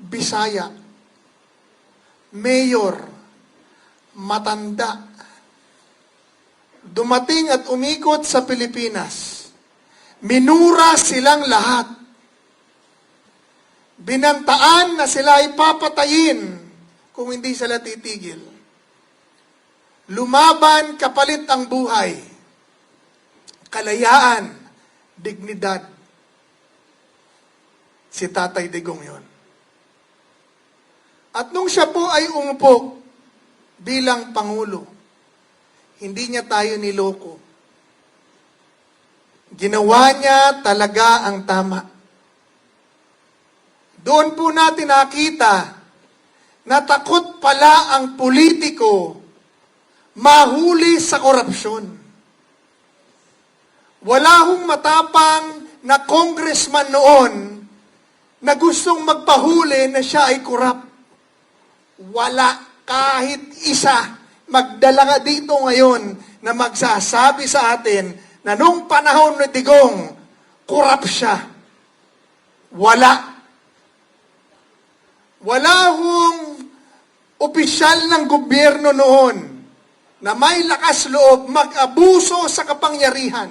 Bisaya, mayor, matanda, dumating at umikot sa Pilipinas. Minura silang lahat. Binantaan na sila ay papatayin kung hindi sila titigil. Lumaban kapalit ang buhay. Kalayaan, dignidad. Si Tatay Digong yon. At nung siya po ay umupo bilang Pangulo, hindi niya tayo niloko. Ginawa niya talaga ang tama. Doon po natin nakita na takot pala ang politiko mahuli sa korupsyon. Wala hong matapang na congressman noon na gustong magpahuli na siya ay korap. Wala kahit isa. Magdala ka dito ngayon na magsasabi sa atin na nung panahon ni Digong, korap siya. Wala. Wala hong opisyal ng gobyerno noon na may lakas loob mag-abuso sa kapangyarihan